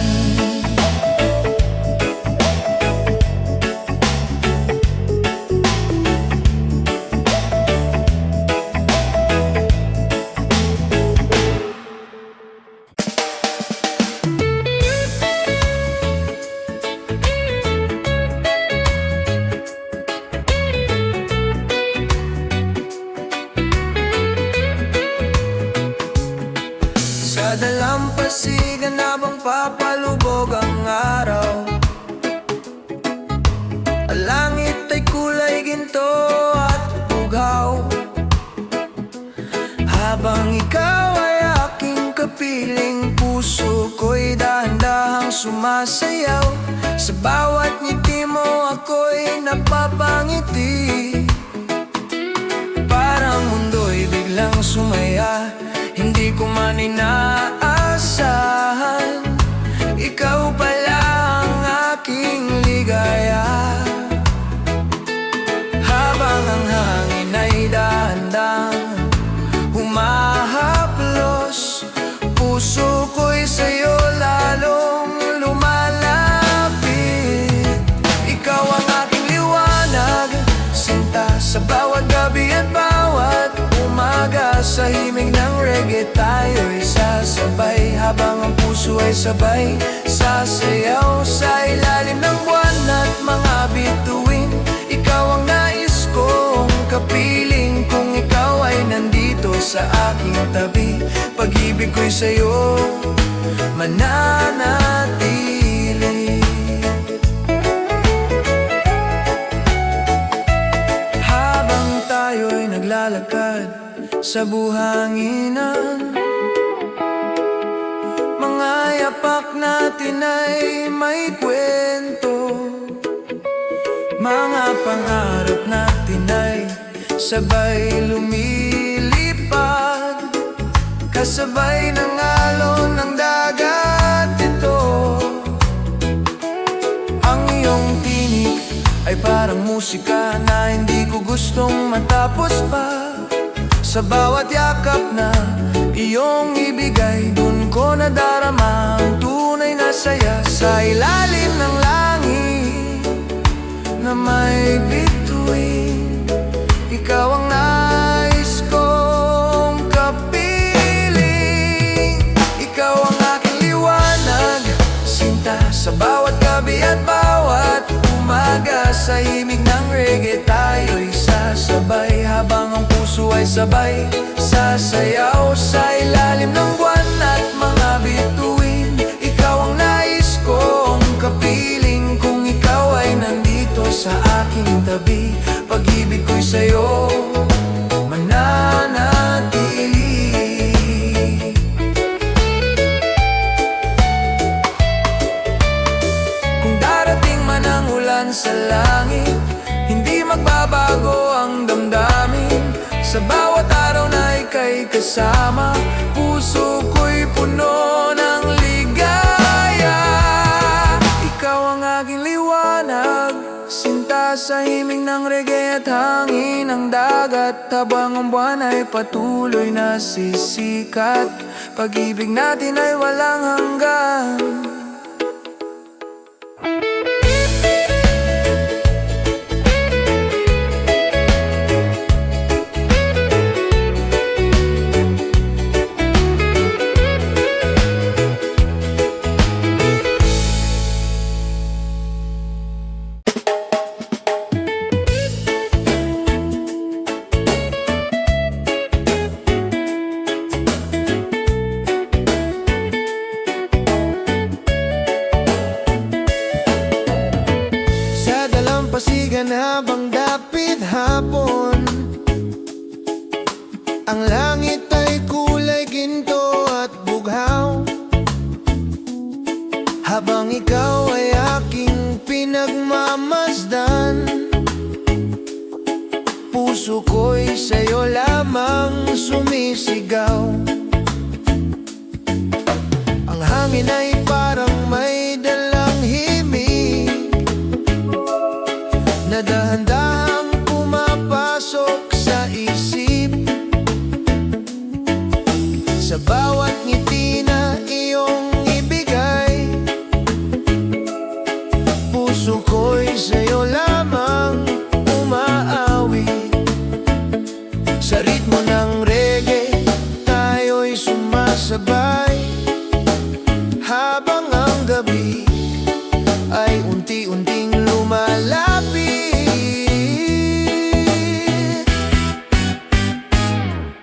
Sa dalampasigan habang papalubog ang araw, ang langit ay kulay ginto at bugaw. Habang ikaw ay aking kapiling, puso ko'y dahan-dahang sumasayaw. Sa bawat ngiti mo ako'y napapangiti, parang mundo'y biglang sumaya. Hindi ko man inaasahan, ikaw pala ang aking ligaya. Habang ang hangin ay dahan-dahang humahaplos, puso ko'y sa'yo lalong lumalapit. Ikaw ang aking liwanag, sinta sa bawat gabi at bawat umaga. Sa himig ng reggae tayo'y sasabay, habang ang puso ay sabay sasayaw. Sa ilalim ng buwan at mga bituin, ikaw ang nais kong kapiling. Kung ikaw ay nandito sa aking tabi, pag-ibig ko'y sa'yo mananatili. Habang tayo'y naglalakad sa buhanginan, mga yapak natin ay may kwento. Mga pangarap natin ay sabay lumilipad. musika na hindi ko gustong matapos pa. Sa bawat yakap na iyong ibigay, dun ko nadarama ang tunay na saya. Sa ilalim ng langit na may bituin, ikaw ang nais kong kapiling. Ikaw ang aking liwanag, sinta, sa bawat gabi at bawat umaga. Sa himig ng reggae tayo'y sasabay, habang ang puso ay sabay sasayaw. Sa ilalim ng buwan at mga bituin, ikaw ang nais kong kapiling. Kung ikaw ay nandito sa aking tabi, pag-ibig ko'y sa'yo mananatili. Kung darating man ang ulan sa langit, hindi magbabago ang damdamin. Sa bawat araw na ika'y kasama, puso ko'y puno ng ligaya. Ikaw ang aking liwanag, sinta, sa himig ng reggae at hangin ng dagat. Habang ang buwan ay patuloy na sisikat, pag-ibig natin ay walang hanggan. Pasigan habang dapit hapon, ang langit ay kulay ginto at bughaw. Habang ikaw ay aking pinagmamasdan, puso ko'y sa'yo lamang sumisigaw. Ang hangin ay parang may dalang himig na dahan-dahang pumapasok sa isip. Sa bawat ngiti na iyong ibigay, puso ko'y sa'yo lamang umaawi. Sa ritmo ng reggae tayo'y sumasabay, habang ang gabi ay unti-unting lumalapit.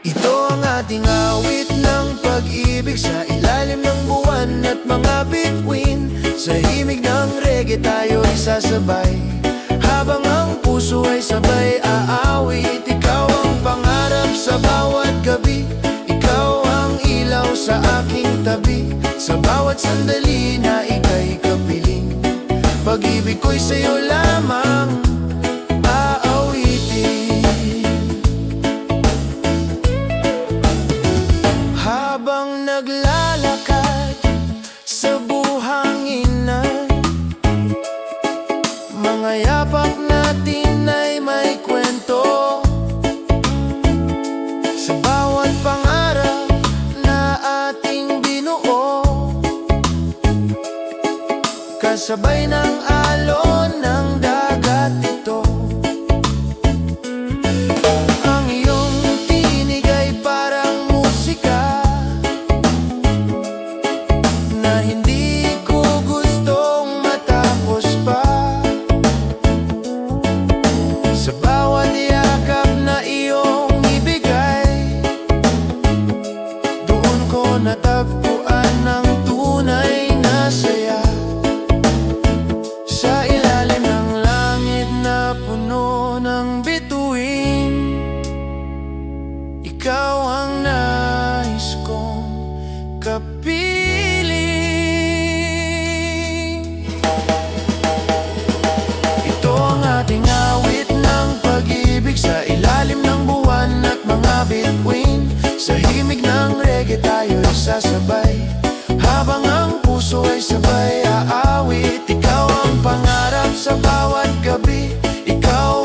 Ito ang ating awit ng pag-ibig, sa ilalim ng buwan at mga bituin. Sa himig ng reggae tayo'y sasabay, habang ang puso ay sabay aawit. Ikaw ang pangarap sa bawat gabi, ikaw ang ilaw sa aking tabi. Sa bawat sandali na ika'y kapiling, pag-ibig ko'y sa'yo lamang aawitin. Habang naglalakad sa buhanginan, mga yapak natin ay may kwento. Sa bawat pangarap na ating binuo, kasabay ng alon ng dagat ito. Ang iyong tinig ay parang musika na hindi ko gustong matapos pa. Sa bawat yakap na iyong ibigay, doon ko natagpuan ang tunay na saya. Sa ilalim ng langit na puno ng bituin, ikaw ang nais kong kapiling. Ito ang ating awit ng pag-ibig, sa ilalim ng buwan at mga bituin. Sa himig ng reggae tayo'y sasabay, habang ang puso ay sabay aawit. Ikaw ang pangarap sa bawat gabi, ikaw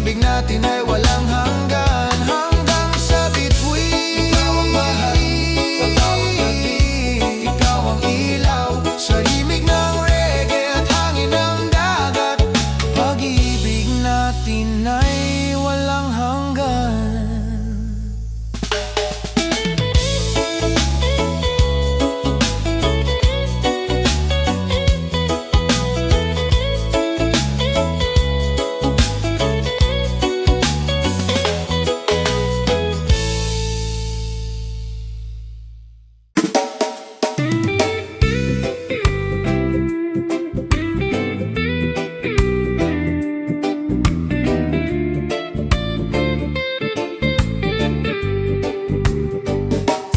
pag-ibig natin ay walang hanggan. Hanggang sa bituin, ikaw ang mahal, ikaw ang gabi, ikaw ang ilaw sa himig ng reggae at hangin ng dagat. Pag-ibig natin ay walang hanggan.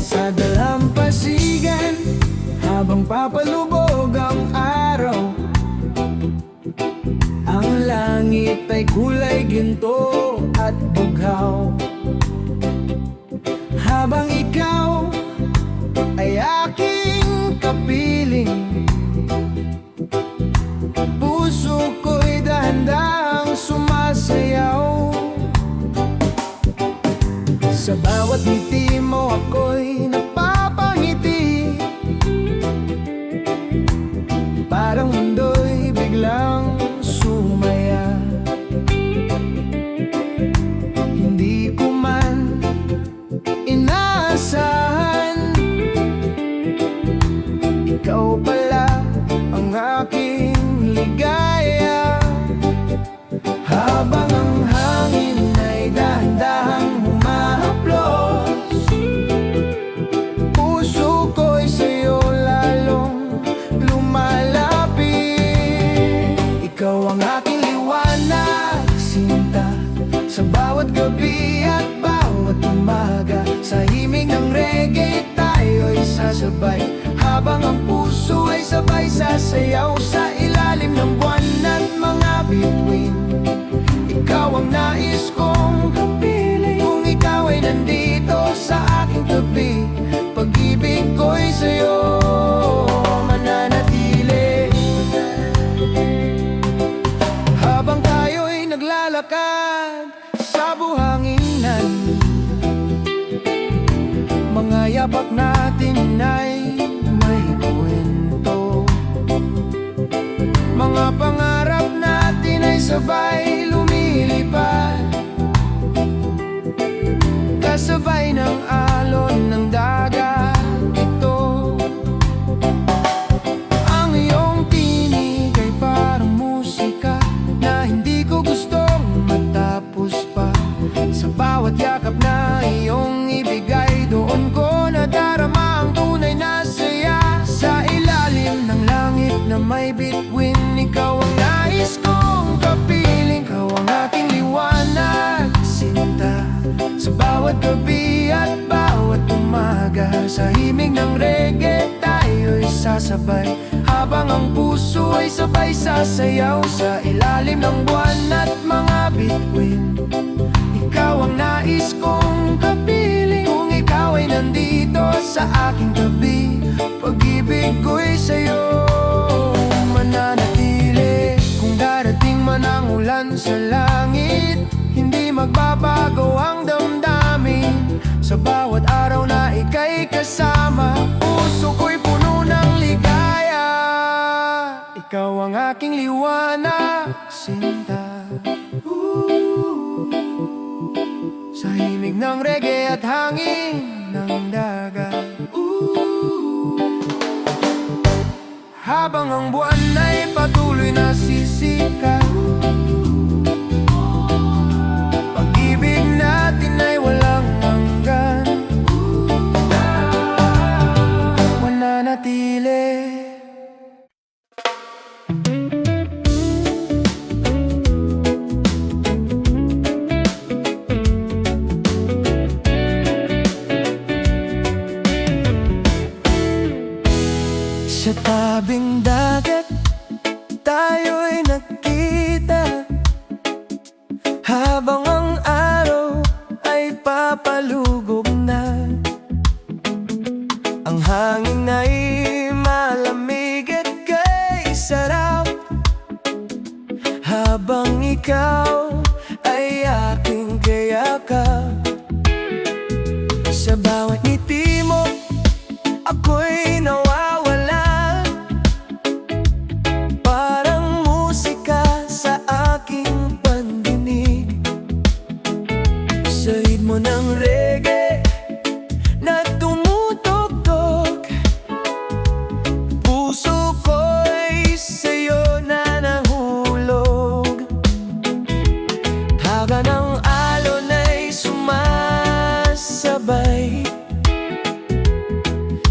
Sa dalampasigan, habang papalubog ang araw, ang langit ay kulay ginto at bughaw. Habang ikaw ay aking kapiling, puso ko'y dahan-dahang sumasayaw. Sa bawat ngiti mo ako'y napapangiti, parang mundo'y biglang sumaya. Hindi ko man inaasahan, ikaw pala ang aking ligaya. Habang ang hangin ay dahan-dahang humahaplos, puso ko'y sa'yo lalong lumalapit. Ikaw ang aking liwanag, sinta, sa bawat gabi at bawat umaga. Sa himig ng reggae tayo'y sasabay, habang ang puso ay sabay sasayaw sa ilalim ng buwan at mga bituin. Ikaw ang nais kong kapiling, kung ikaw ay nandito sa aking tabi, pag-ibig ko'y sa'yo mananatili. Habang tayo'y naglalakad sa buhanginan, mga yapak natin ay may kwento. Mga pangarap natin ay sabay lumilipad, kasabay ng alon ng dagat ito. Ang iyong tinig ay parang musika na hindi ko gustong matapos pa. Sa bawat yakap na iyong ibigay, doon ko nadarama ang tunay na saya. Sa ilalim ng langit na may bituin, ikaw ang nais kong kapiling. Ikaw ang aking liwanag, sinta, sa bawat gabi at bawat umaga. Sa himig ng reggae tayo'y sasabay, habang ang puso ay sabay sasayaw sa ilalim ng buwan at mga bituin. Ikaw ang nais kong kapiling, kung ikaw ay nandito sa aking tabi, pag-ibig ko'y sa'yo mananatili. Kung darating man ang ulan sa langit, hindi magbabago ang damdamin. Sa bawat araw na ika'y kasama, puso ko'y puno ng ligaya. Ikaw ang aking liwanag, sinta, sa himig ng reggae at hangin ng dagat. Habang ang buwan ay patuloy na sisikat, pag-ibig natin ay walang hanggan, mananatili. Sa tabing dagat tayo'y nagkita, habang ang araw ay papalugog na. Ang hangin ay malamig at kay sarap, habang ikaw ay yakap. Sa bawat ngiti mo, ako'y nawawala. Parang musika sa aking pandinig. Sa ritmo ng reggae na tumutugtog, puso ko'y sa'yo na nahulog. Haga ng alon ay sumasabay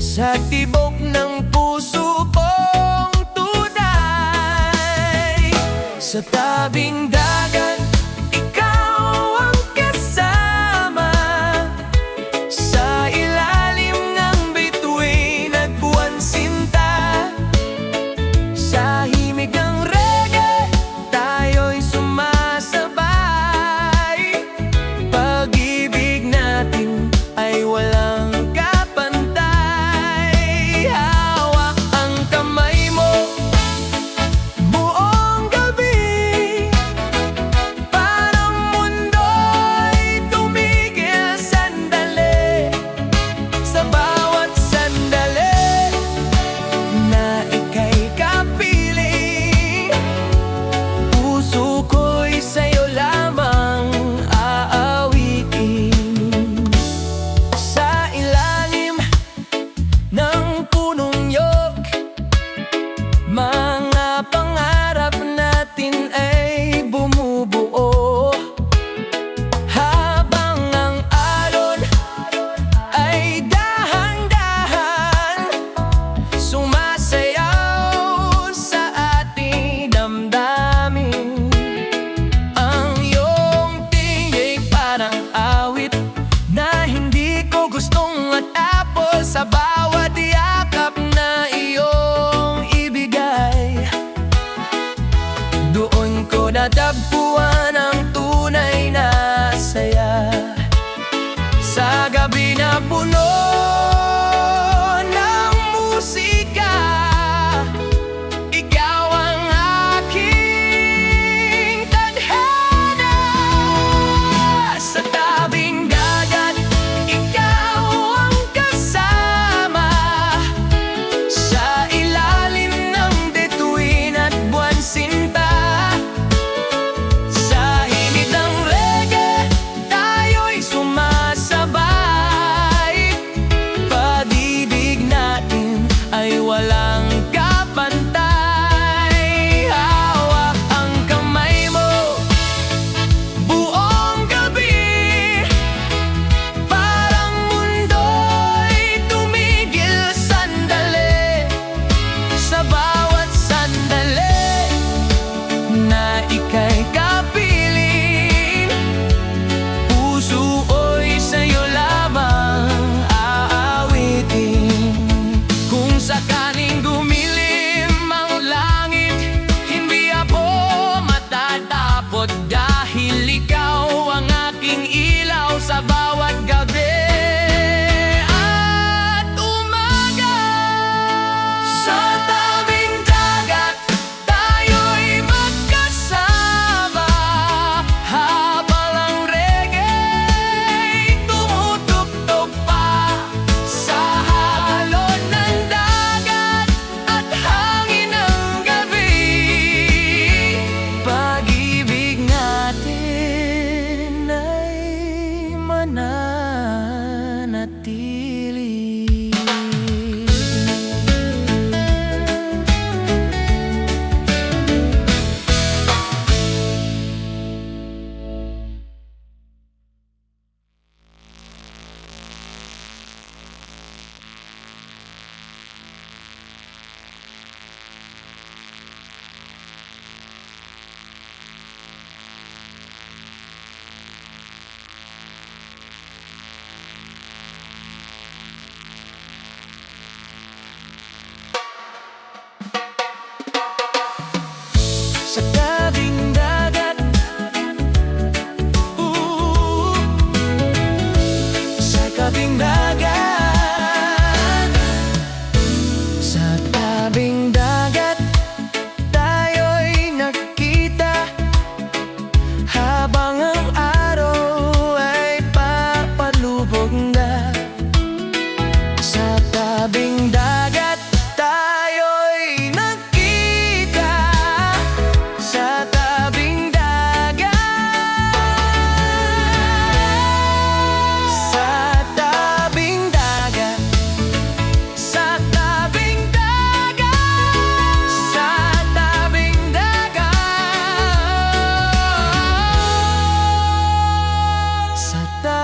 sa tibok ng puso kong tunay. Sa tabing dagat, ikaw ang kasama. Sa ilalim ng bituin at buwan sinta, sa himig ng reggae, tayo'y sumasabay. Pag-ibig natin ay walang kapantay. Hawak ang kamay mo buong gabi,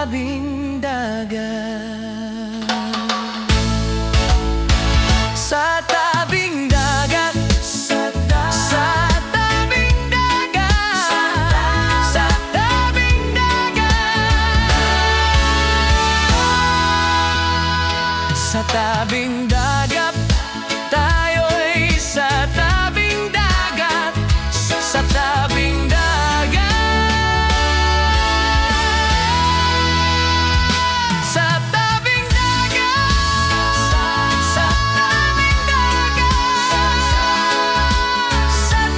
tabing dagat. Sa tabing dagat, sa tabing dagat, sa tabing dagat, sa tabing dagat, tayo'y sa tabing dagat, sa tabing dagat, sa tabing dagat, sa tabing dagat, sa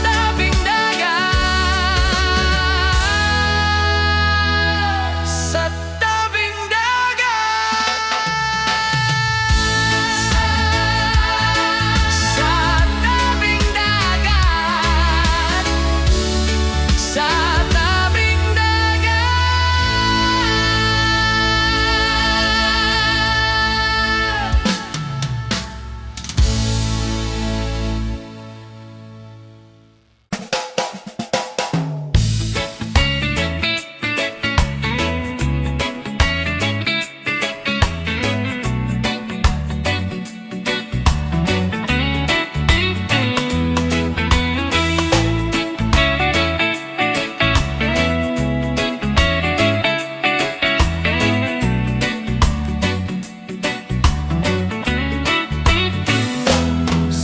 tabing dagat, sa tabing dagat, sa tabing dagat, sa tabing dagat.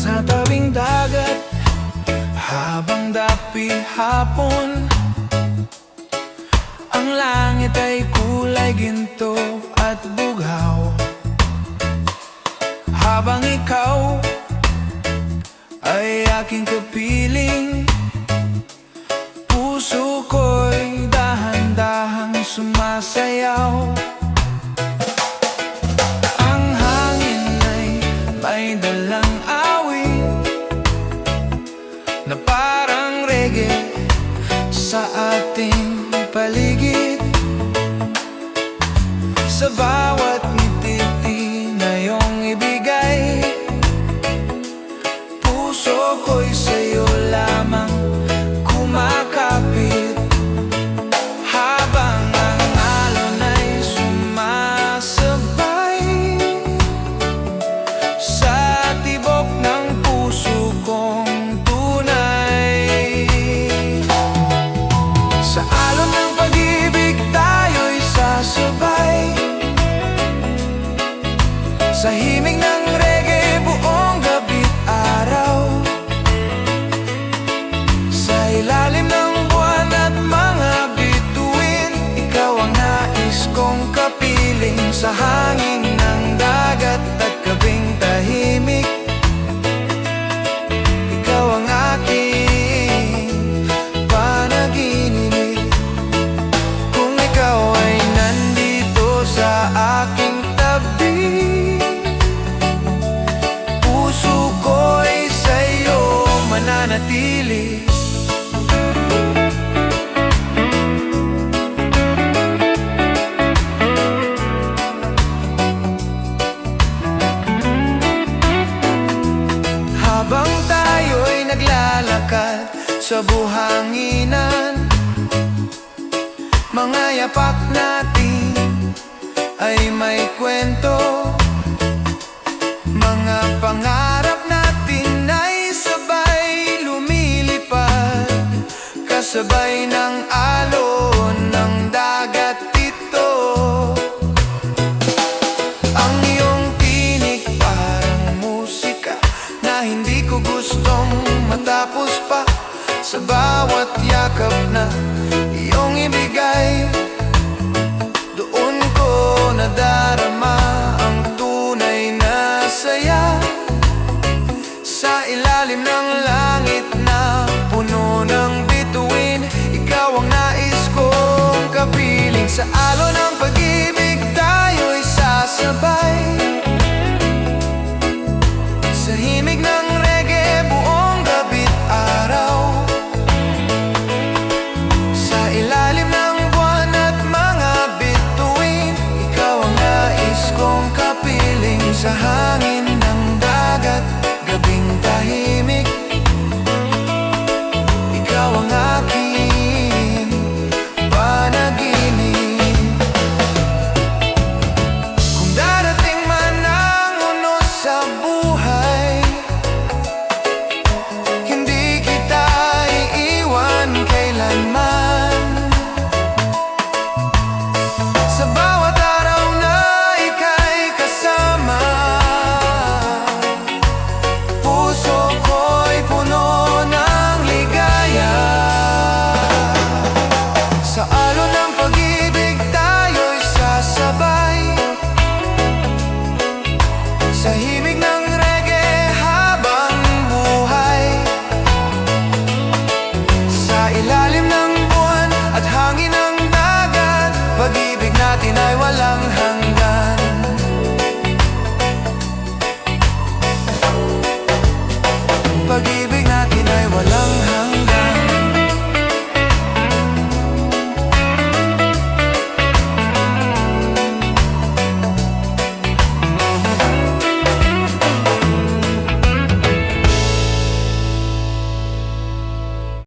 Sa tabing dagat, habang dapi hapon, ang langit ay kulay ginto at bughaw. Habang ikaw ay aking kapiling, puso ko'y dahan-dahang sumasayaw. Ang hangin ay may dalang awit na parang reggae sa ating paligid. Sa bawat ngiti na iyong ibigay, puso ko'y sa'yo lamang kumakapit. Habang ang alon ay sumasabay sa tibok ng puso kong tunay. Sa alon ng pag-ibig tayo'y sasabay, sa himig ng reggae buong gabi't araw, sa ilalim ng buwan at mga bituin, ikaw ang nais kong kapiling. Sa hangin ng dagat at gabing tahimik, ikaw ang aking panaginip. Kung ikaw ay nandito sa aking tabi, puso ko'y sa'yo mananatili. Habang tayo'y naglalakad sa buhanginan, mga yapak natin ay may kwento. Mga pangarap natin ay sabay lumilipad, kasabay ng alon ng dagat ito. Ang iyong tinig parang musika na hindi ko gustong matapos pa. Sa bawat yakap na iyong ibigay, doon ko nadarama ang tunay na saya. Sa ilalim ng langit na puno ng bituin, ikaw ang nais kong kapiling. Sa alon